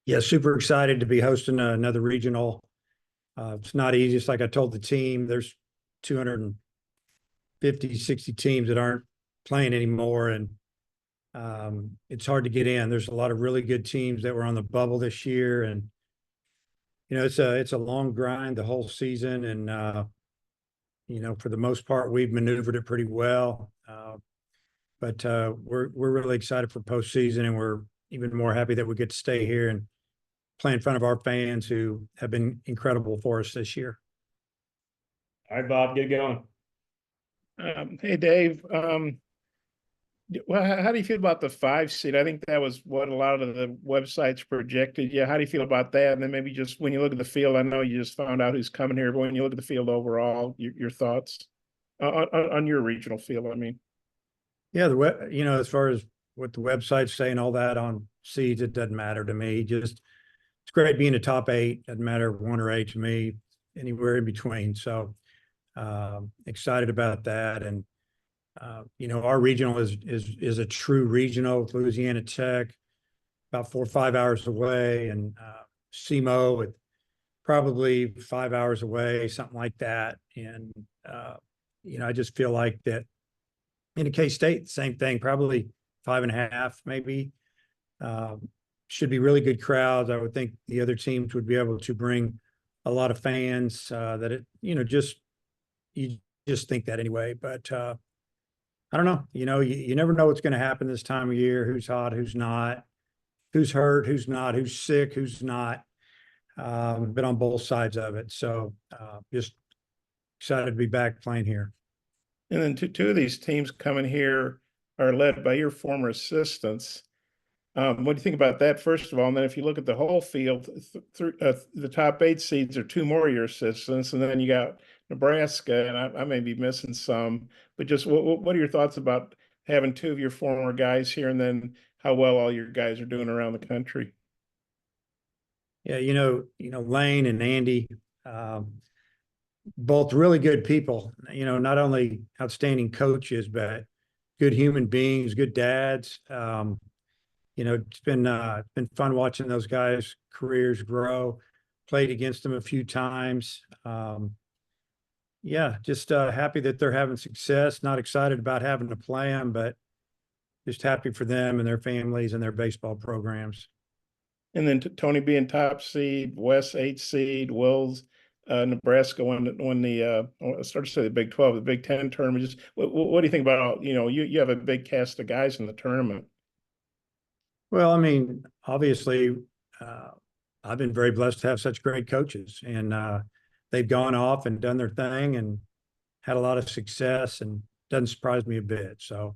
Yeah, super excited to be hosting another regional. It's not easy. It's like I told the team, there's 250, 60 teams that aren't playing anymore. And it's hard to get in. There's a lot of really good teams that were on the bubble this year. And, it's a long grind the whole season. And, for the most part, we've maneuvered it pretty well. But we're really excited for postseason, and we're even more happy that we get to stay here and play in front of our fans who have been incredible for us this year. All right, Bob, get going. Hey, Dave. Well, how do you feel about the 5 seed? I think that was what a lot of the websites projected. Yeah, how do you feel about that? And then maybe just when you look at the field, I know you just found out who's coming here, but when you look at the field overall, your thoughts on your regional field, I mean. Yeah, as far as what the website's saying, all that on seeds, it doesn't matter to me. Just it's great being a top 8. Doesn't matter 1 or 8 to me, anywhere in between. So excited about that. And our regional is a true regional with Louisiana Tech, about 4 or 5 hours away, and SEMO at probably 5 hours away, something like that. And I just feel like that in K-State, same thing, probably 5.5, maybe. Should be really good crowds. I would think the other teams would be able to bring a lot of fans. You just think that anyway. But I don't know. You never know what's going to happen this time of year. Who's hot, who's not, who's hurt, who's not, who's sick, who's not. Been on both sides of it. So just excited to be back playing here. And then two of these teams coming here are led by your former assistants. What do you think about that, first of all? And then if you look at the whole field, the top 8 seeds are 2 more of your assistants, and then you got Nebraska, and I may be missing some, but just what are your thoughts about having 2 of your former guys here, and then how well all your guys are doing around the country? Yeah, Lane and Andy, both really good people. Not only outstanding coaches, but good human beings, good dads. It's been fun watching those guys' careers grow. Played against them a few times. Just happy that they're having success. Not excited about having to play them, but just happy for them and their families and their baseball programs. And then Tony being top seed, Wes 8th seed, Wills, Nebraska won the I started to say the Big 12, the Big 10 tournament. Just what do you think about you have a big cast of guys in the tournament? Well, I mean, obviously, I've been very blessed to have such great coaches, and they've gone off and done their thing and had a lot of success, and doesn't surprise me a bit. So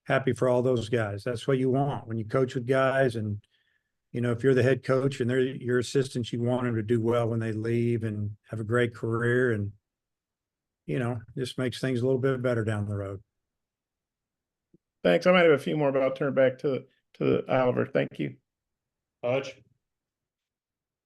happy for all those guys. That's what you want when you coach with guys. And, if you're the head coach and they're your assistants, you want them to do well when they leave and have a great career. And, just makes things a little bit better down the road. Thanks. I might have a few more, but I'll turn it back to Oliver. Thank you. Hodge.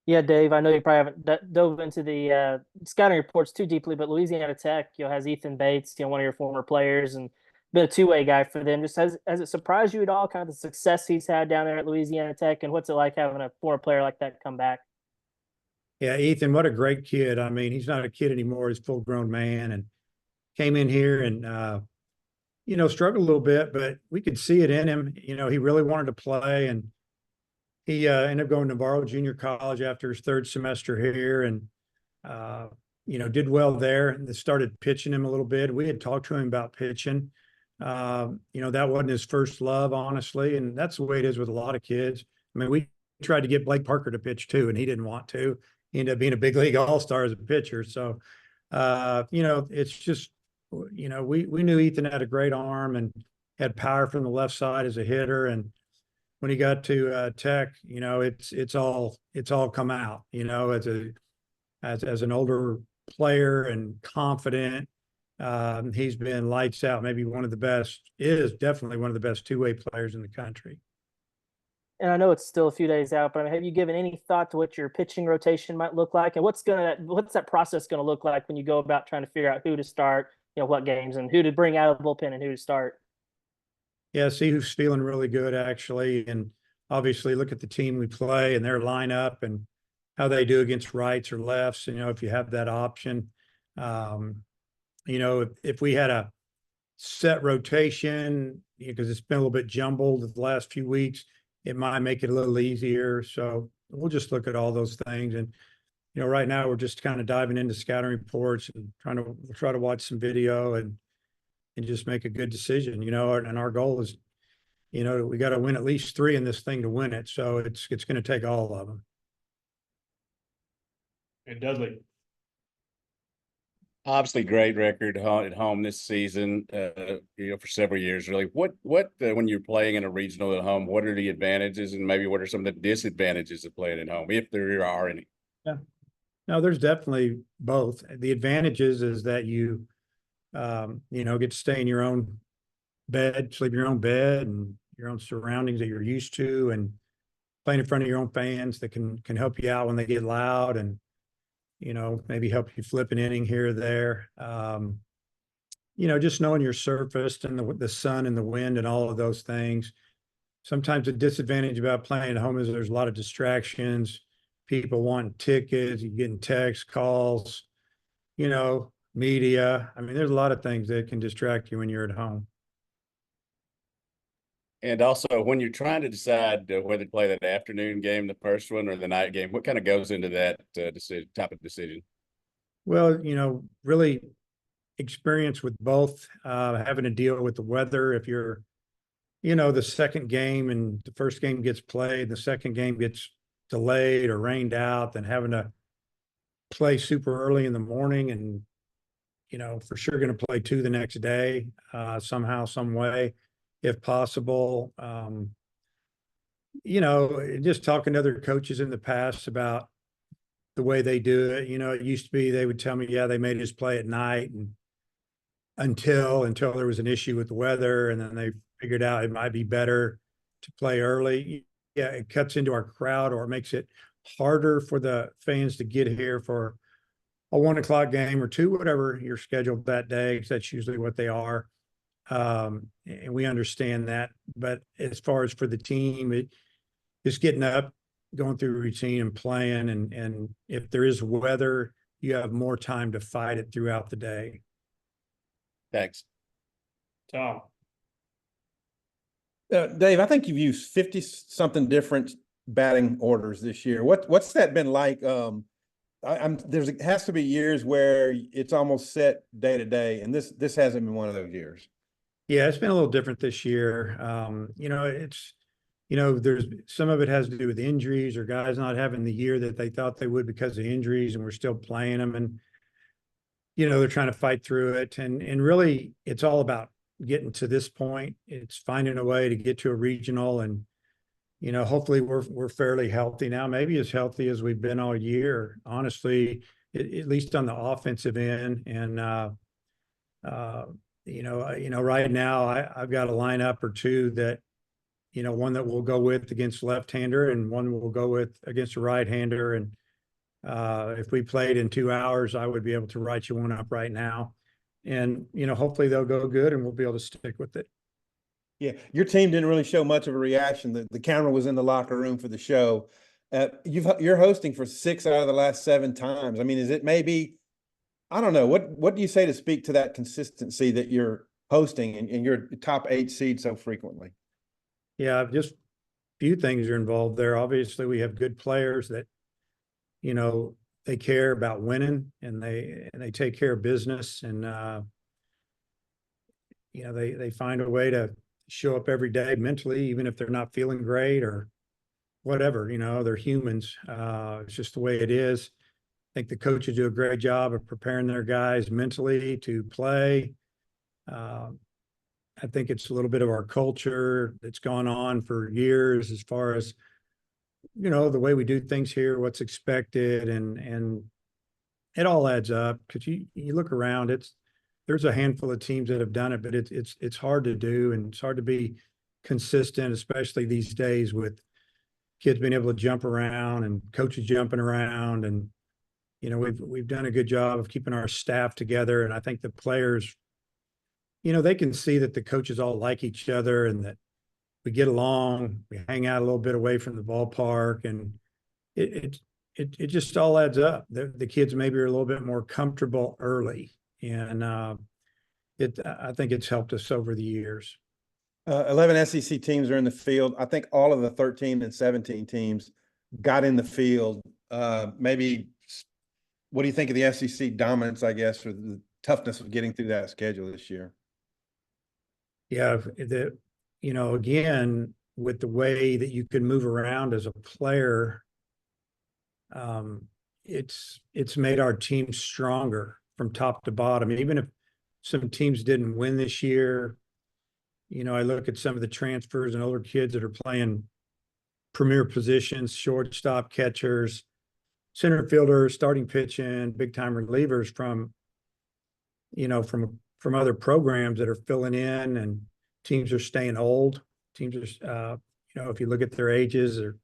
Yeah, Dave, I know you probably haven't dove into the scouting reports too deeply, but Louisiana Tech, has Ethan Bates, one of your former players, and been a two-way guy for them. Just has it surprised you at all, kind of the success he's had down there at Louisiana Tech, and what's it like having a former player like that come back? Yeah, Ethan, what a great kid. I mean, he's not a kid anymore. He's a full-grown man, and came in here and, struggled a little bit, but we could see it in him. He really wanted to play, and he ended up going to Navarro Junior College after his 3rd semester here, and did well there. And started pitching him a little bit. We had talked to him about pitching. That wasn't his first love, honestly, and that's the way it is with a lot of kids. I mean, we tried to get Blake Parker to pitch too, and he didn't want to. He ended up being a big league all-star as a pitcher. So, it's just, we knew Ethan had a great arm and had power from the left side as a hitter, and when he got to Tech, it's all come out. As an older player and confident, he's been lights out. Maybe is definitely one of the best two-way players in the country. And I know it's still a few days out, but have you given any thought to what your pitching rotation might look like, and what's that process going to look like when you go about trying to figure out who to start, what games, and who to bring out of the bullpen and who to start? Yeah, see who's feeling really good, actually. And obviously look at the team we play and their lineup and how they do against rights or lefts. You know, if you have that option, you know, if we had a set rotation, because it's been a little bit jumbled the last few weeks, it might make it a little easier. So we'll just look at all those things. And, you know, right now we're just kind of diving into scouting reports and try to watch some video and just make a good decision, you know, and our goal is, you know, we got to win at least 3 in this thing to win it. So it's going to take all of them. And Dudley. Obviously, great record at home this season. You know, for several years, really. What when you're playing in a regional at home, what are the advantages and maybe what are some of the disadvantages of playing at home, if there are any? Yeah, no, there's definitely both. The advantages is that you know, get to stay in your own bed, sleep in your own bed and your own surroundings that you're used to, and playing in front of your own fans that can help you out when they get loud and, you know, maybe help you flip an inning here or there. You know, just knowing your surface and the sun and the wind and all of those things. Sometimes the disadvantage about playing at home is there's a lot of distractions, people wanting tickets, you getting texts, calls, you know, media. I mean, there's a lot of things that can distract you when you're at home. And also, when you're trying to decide whether to play that afternoon game, the first one, or the night game, what kind of goes into that type of decision? Well, you know, really experience with both, having to deal with the weather. If you're, you know, the second game and the first game gets played, the second game gets delayed or rained out, then having to play super early in the morning and, you know, for sure going to play 2 the next day, somehow, some way, if possible. You know, just talking to other coaches in the past about the way they do it. You know, it used to be they would tell me, yeah, they made us play at night and until there was an issue with the weather, and then they figured out it might be better to play early. Yeah, it cuts into our crowd or it makes it harder for the fans to get here for a 1 o'clock game or 2, whatever you're scheduled that day, because that's usually what they are. And we understand that. But as far as for the team, just getting up, going through a routine and playing. And if there is weather, you have more time to fight it throughout the day. Thanks. Tom. Dave, I think you've used 50 something different batting orders this year. What's that been like? It has to be years where it's almost set day to day, and this hasn't been one of those years. Yeah, it's been a little different this year. You know, you know, there's some of it has to do with injuries or guys not having the year that they thought they would because of injuries, and we're still playing them. And, you know, they're trying to fight through it. And really, it's all about getting to this point. It's finding a way to get to a regional, and, you know, hopefully we're fairly healthy now, maybe as healthy as we've been all year, honestly, at least on the offensive end. And, you know, right now I've got a lineup or 2 that, you know, one that we'll go with against left-hander and one we'll go with against a right-hander. And if we played in 2 hours, I would be able to write you one up right now. And, you know, hopefully they'll go good and we'll be able to stick with it. Yeah, your team didn't really show much of a reaction. The camera was in the locker room for the show. You're hosting for 6 out of the last 7 times. I mean, is it maybe, I don't know, what do you say to speak to that consistency that you're hosting and your top 8 seed so frequently? Yeah, just a few things are involved there. Obviously, we have good players that, you know, they care about winning and they take care of business, and you know, they find a way to show up every day mentally, even if they're not feeling great or whatever. You know, they're humans. It's just the way it is. I think the coaches do a great job of preparing their guys mentally to play. I think it's a little bit of our culture that's gone on for years, as far as, you know, the way we do things here, what's expected, and it all adds up. Because you look around, there's a handful of teams that have done it, but it's hard to do, and it's hard to be consistent, especially these days with kids being able to jump around and coaches jumping around. And, you know, we've done a good job of keeping our staff together, and I think the players, you know, they can see that the coaches all like each other and that, we get along, we hang out a little bit away from the ballpark, and it just all adds up. The kids maybe are a little bit more comfortable early, and I think it's helped us over the years. 11 SEC teams are in the field. I think all of the 13 and 17 teams got in the field. Maybe what do you think of the SEC dominance, I guess, or the toughness of getting through that schedule this year? Yeah, again, with the way that you can move around as a player, it's made our team stronger from top to bottom. Even if some teams didn't win this year, I look at some of the transfers and older kids that are playing premier positions, shortstop, catchers, center fielders, starting pitching, big time relievers from other programs that are filling in, and teams are staying old. Teams are, if you look at their ages, they're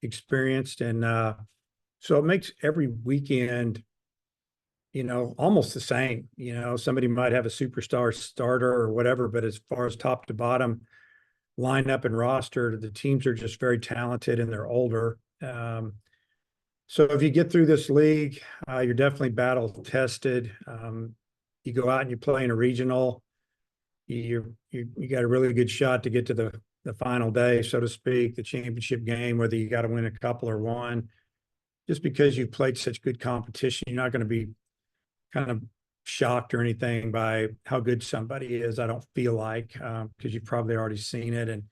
experienced. And so it makes every weekend, almost the same. Somebody might have a superstar starter or whatever, but as far as top to bottom lineup and roster, the teams are just very talented and they're older. So if you get through this league, you're definitely battle tested. You go out and you play in a regional, you got a really good shot to get to the final day, so to speak, the championship game, whether you got to win a couple or one. Just because you've played such good competition, you're not going to be kind of shocked or anything by how good somebody is. I don't feel like, because you've probably already seen it. And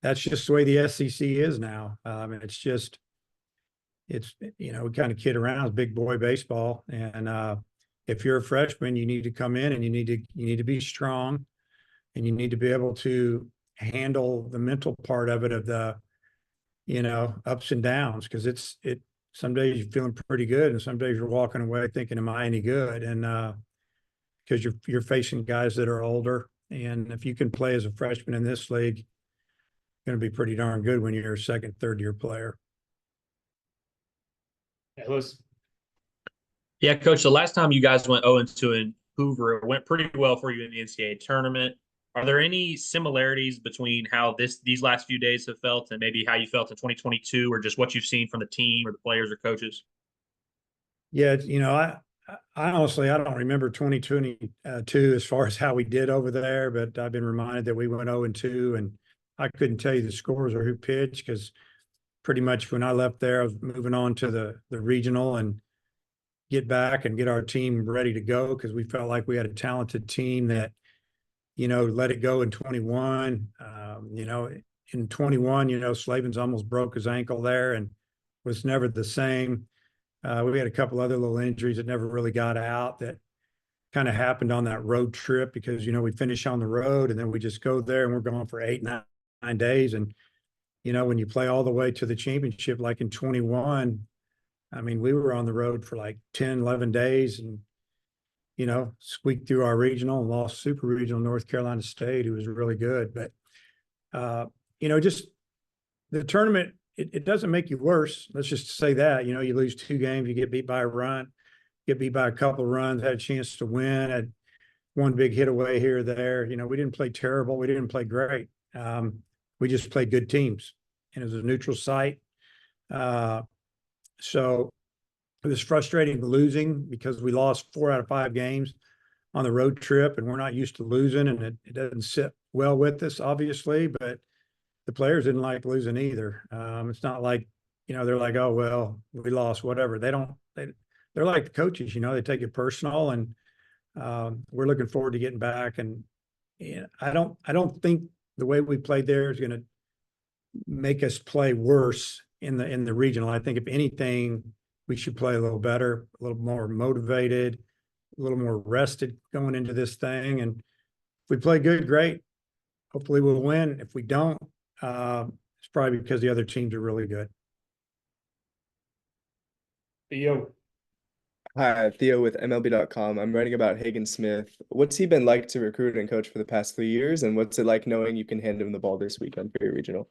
that's just the way the SEC is now. We kind of kid around, it's big boy baseball. And if you're a freshman, you need to come in and you need to be strong, and you need to be able to handle the mental part of it, of the, ups and downs. Cause some days you're feeling pretty good, and some days you're walking away thinking, am I any good? And because you're facing guys that are older. And if you can play as a freshman in this league, you're going to be pretty darn good when you're a second, third year player. Yeah, listen. Yeah, Coach, the last time you guys went 0-2 in Hoover, it went pretty well for you in the NCAA tournament. Are there any similarities between how these last few days have felt and maybe how you felt in 2022, or just what you've seen from the team or the players or coaches? Yeah, I honestly, I don't remember 2022 as far as how we did over there, but I've been reminded that we went 0-2, and I couldn't tell you the scores or who pitched, because pretty much when I left there, I was moving on to the regional and get back and get our team ready to go, because we felt like we had a talented team that, let it go in 21. In 21, Slavens almost broke his ankle there and was never the same. We had a couple other little injuries that never really got out, that kind of happened on that road trip, because, we finish on the road and then we just go there and we're gone for 8-9 days. And, when you play all the way to the championship, like in 21, I mean, we were on the road for like 10, 11 days and, squeaked through our regional and lost super regional North Carolina State, who was really good. But, just the tournament, it doesn't make you worse. Let's just say that, you lose 2 games, you get beat by a run, get beat by a couple of runs, had a chance to win, had one big hit away here or there. We didn't play terrible. We didn't play great. We just played good teams, and it was a neutral site. So it was frustrating losing, because we lost 4 out of 5 games on the road trip, and we're not used to losing, and it doesn't sit well with us, obviously, but the players didn't like losing either. It's not like, they're like, oh, well, we lost, whatever. They're like the coaches, they take it personal, and we're looking forward to getting back. And I don't think the way we played there is going to make us play worse in the regional. I think if anything, we should play a little better, a little more motivated, a little more rested going into this thing. And if we play good, great. Hopefully we'll win. If we don't, it's probably because the other teams are really good. Theo. Hi, Theo with MLB.com. I'm writing about Hagen Smith. What's he been like to recruit and coach for the past 3 years? And what's it like knowing you can hand him the ball this weekend for your regional?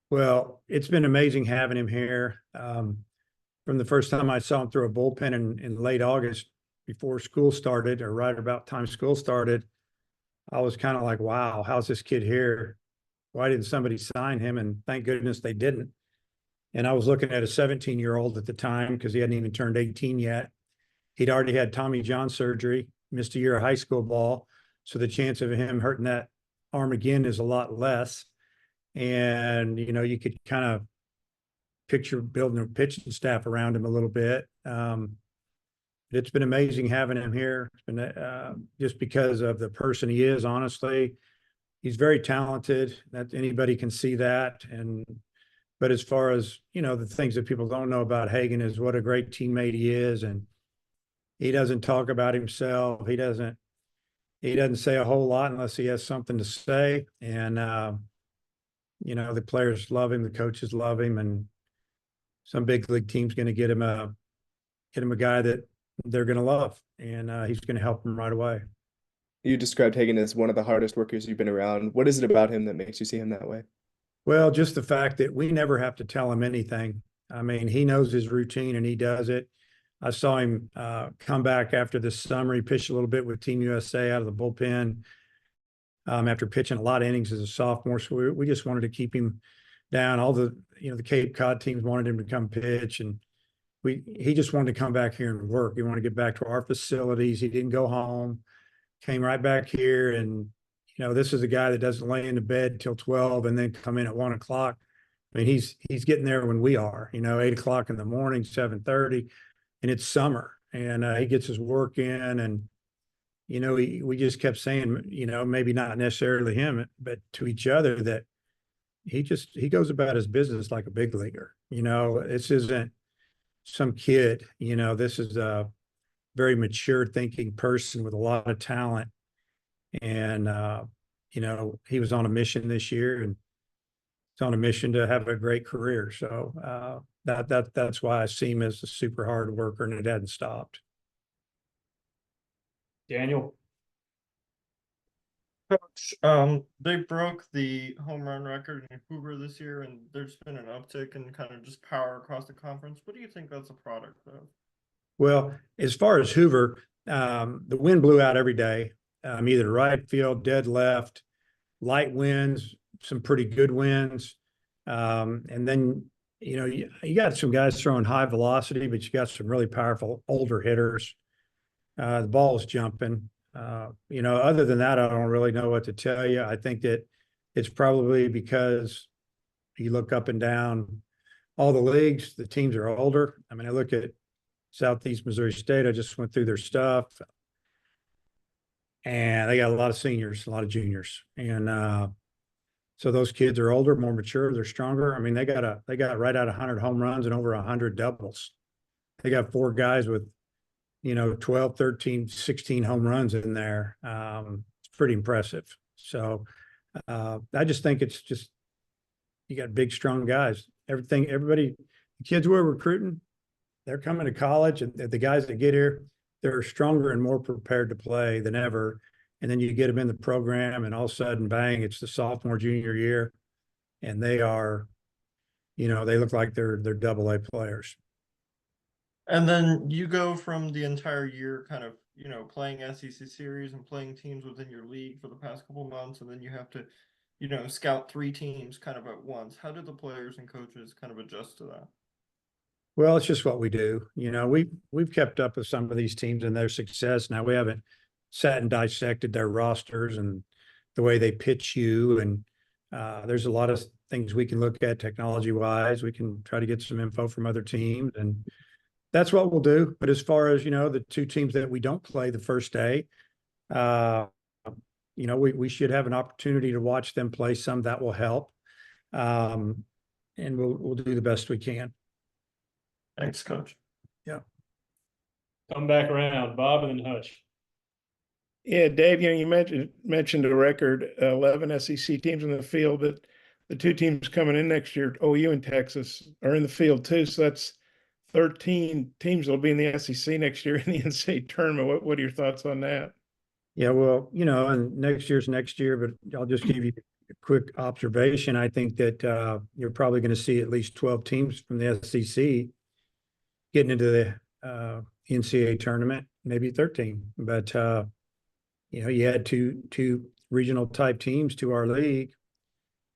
Well, it's been amazing having him here. From the first time I saw him throw a bullpen in late August before school started, or right about time school started, I was kind of like, wow, how's this kid here? Why didn't somebody sign him? And thank goodness they didn't. And I was looking at a 17-year-old at the time because he hadn't even turned 18 yet. He'd already had Tommy John surgery, missed a year of high school ball. So the chance of him hurting that arm again is a lot less. And, you know, you could kind of picture building a pitching staff around him a little bit. It's been amazing having him here. It's been just because of the person he is, honestly. He's very talented. That anybody can see that. But as far as, you know, the things that people don't know about Hagan is what a great teammate he is. And he doesn't talk about himself. He doesn't say a whole lot unless he has something to say. And, you know, the players love him. The coaches love him. And some big league team's going to get him a guy that they're going to love. And he's going to help them right away. You described Hagan as one of the hardest workers you've been around. What is it about him that makes you see him that way? Well, just the fact that we never have to tell him anything. I mean, he knows his routine and he does it. I saw him come back after this summer. He pitched a little bit with Team USA out of the bullpen after pitching a lot of innings as a sophomore. So we just wanted to keep him down. All the, you know, the Cape Cod teams wanted him to come pitch, and he just wanted to come back here and work. He wanted to get back to our facilities. He didn't go home, came right back here. And, you know, this is a guy that doesn't lay in the bed till 12 and then come in at 1 o'clock. I mean, he's getting there when we are, you know, 8 o'clock in the morning, 7:30, and it's summer, and he gets his work in. And, you know, we just kept saying, you know, maybe not necessarily him, but to each other, that he goes about his business like a big leaguer. You know, this isn't some kid, you know, this is a very mature thinking person with a lot of talent. And, you know, he was on a mission this year, and he's on a mission to have a great career. So that's why I see him as a super hard worker, and it hadn't stopped. Daniel. Coach, they broke the home run record in Hoover this year, and there's been an uptick in kind of just power across the conference. What do you think that's a product of? Well, as far as Hoover, the wind blew out every day, either right field, dead left, light winds, some pretty good winds. And then, you know, you got some guys throwing high velocity, but you got some really powerful older hitters. The ball's jumping. You know, other than that, I don't really know what to tell you. I think that it's probably because you look up and down all the leagues, the teams are older. I mean, I look at Southeast Missouri State. I just went through their stuff, and they got a lot of seniors, a lot of juniors. And so those kids are older, more mature, they're stronger. I mean, they got right at 100 home runs and over 100 doubles. They got 4 guys with, you know, 12, 13, 16 home runs in there. It's pretty impressive. So I just think it's just, you got big, strong guys. Everybody, the kids we're recruiting, they're coming to college, and the guys that get here, they're stronger and more prepared to play than ever. And then you get them in the program, and all of a sudden, bang, it's the sophomore, junior year, and they are, you know, they look like they're AA players. And then you go from the entire year kind of, you know, playing SEC series and playing teams within your league for the past couple months, and then you have to, you know, scout 3 teams kind of at once. How did the players and coaches kind of adjust to that? Well, it's just what we do. You know, we've kept up with some of these teams and their success. Now, we haven't sat and dissected their rosters and the way they pitch you. And there's a lot of things we can look at technology wise. We can try to get some info from other teams, and that's what we'll do. But as far as, you know, the 2 teams that we don't play the first day, you know, we should have an opportunity to watch them play some. That will help. And we'll do the best we can. Thanks, Coach. Come back around, Bob and then Hutch. Yeah, Dave, you know, you mentioned a record 11 SEC teams in the field, but the 2 teams coming in next year, OU and Texas, are in the field too. So that's 13 teams that'll be in the SEC next year in the NCAA tournament. What are your thoughts on that? Yeah, well, you know, and next year's next year, but I'll just give you a quick observation. I think that you're probably going to see at least 12 teams from the SEC getting into the NCAA tournament, maybe 13. But you know, you had two regional type teams to our league,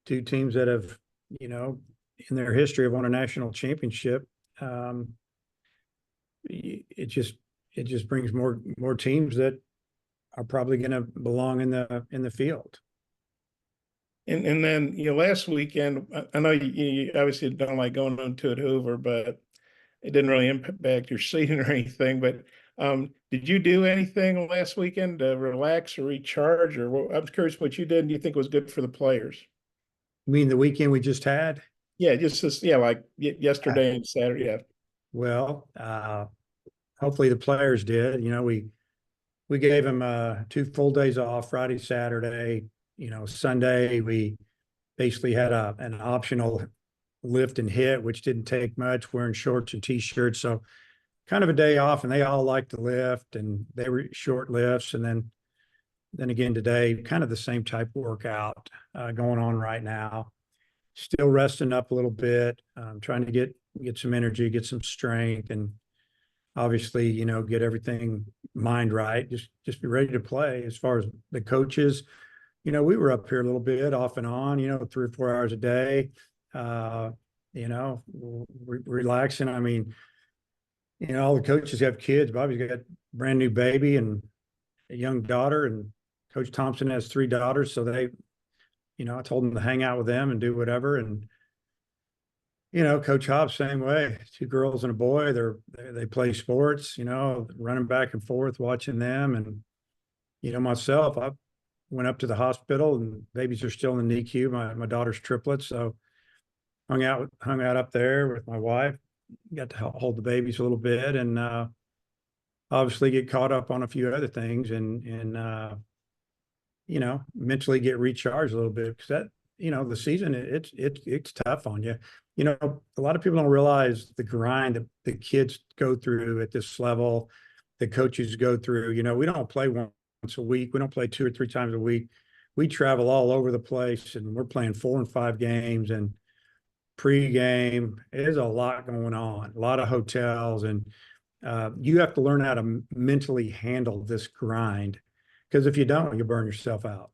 two teams that have, you know, in their history have won a national championship. It just brings more teams that are probably going to belong in the field. And then, you know, last weekend, I know you obviously don't like going on to it Hoover, but it didn't really impact your season or anything. But did you do anything last weekend to relax or recharge? Or I'm curious what you did and you think was good for the players? I mean, the weekend we just had. Yeah, just this, yeah, like yesterday and Saturday. Yeah. Well, hopefully the players did. You know, we gave them 2 full days off, Friday, Saturday. You know, Sunday we basically had an optional lift and hit, which didn't take much, wearing shorts and t-shirts. So kind of a day off, and they all liked to lift, and they were short lifts. And then again today, kind of the same type of workout going on right now. Still resting up a little bit, trying to get some energy, get some strength, and obviously, you know, get everything mind right. Just be ready to play. As far as the coaches, you know, we were up here a little bit off and on, you know, 3 or 4 hours a day, you know, relaxing. I mean, you know, all the coaches have kids. Bobby's got a brand new baby and a young daughter, and Coach Thompson has 3 daughters. So they, you know, I told them to hang out with them and do whatever. And, you know, Coach Hobbs, same way, 2 girls and a boy. They play sports, you know, running back and forth, watching them. And, you know, myself, I went up to the hospital, and babies are still in the NICU. My daughter's triplets. So hung out up there with my wife, got to hold the babies a little bit, and obviously get caught up on a few other things, and you know, mentally get recharged a little bit, because that, you know, the season, it's tough on you. You know, a lot of people don't realize the grind that the kids go through at this level, the coaches go through. You know, we don't play once a week. We don't play 2 or 3 times a week. We travel all over the place, and we're playing 4 and 5 games, and pre-game. There's a lot going on, a lot of hotels, and you have to learn how to mentally handle this grind, because if you don't, you burn yourself out.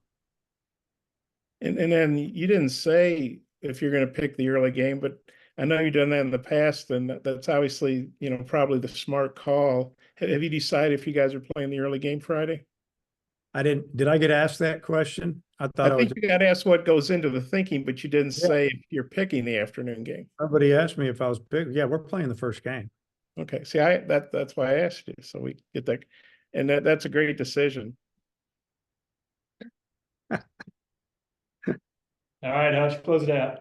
And then you didn't say if you're going to pick the early game, but I know you've done that in the past, and that's obviously, you know, probably the smart call. Have you decided if you guys are playing the early game Friday? Did I get asked that question? I thought I think you got asked what goes into the thinking, but you didn't say if you're picking the afternoon game. Somebody asked me if I was big. Yeah, we're playing the first game. Okay. See, that's why I asked you. So we get that. And that's a great decision. All right, Hutch, close it out.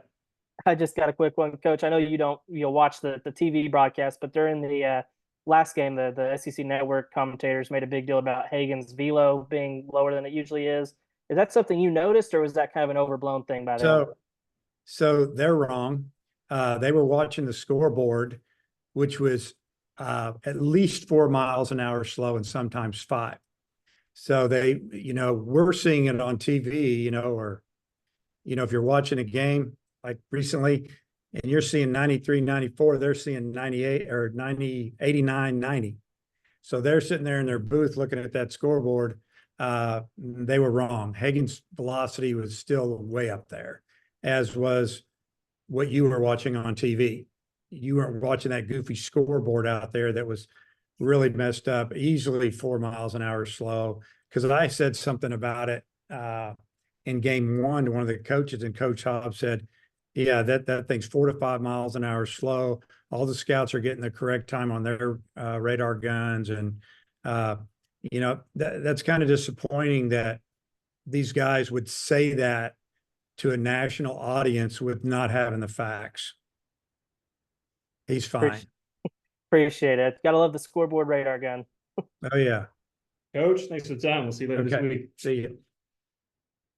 I just got a quick one, Coach. I know you'll watch the TV broadcast, but during the last game, the SEC Network commentators made a big deal about Hagen's velo being lower than it usually is. Is that something you noticed, or was that kind of an overblown thing by them? So they're wrong. They were watching the scoreboard, which was at least 4 miles an hour slow, and sometimes 5. So they, you know, we're seeing it on TV, you know, or, you know, if you're watching a game like recently and you're seeing 93, 94, they're seeing 98 or 90, 89, 90. So they're sitting there in their booth looking at that scoreboard. They were wrong. Hagen's velocity was still way up there, as was what you were watching on TV. You weren't watching that goofy scoreboard out there that was really messed up, easily 4 miles an hour slow. Because I said something about it in game 1 to one of the coaches, and Coach Hobbs said, yeah, that thing's 4 to 5 miles an hour slow. All the scouts are getting the correct time on their radar guns. And, you know, that's kind of disappointing that these guys would say that to a national audience with not having the facts. He's fine. Appreciate it. Gotta love the scoreboard radar gun. Oh, yeah. Coach, thanks for the time. We'll see you later this Okay. week. See you.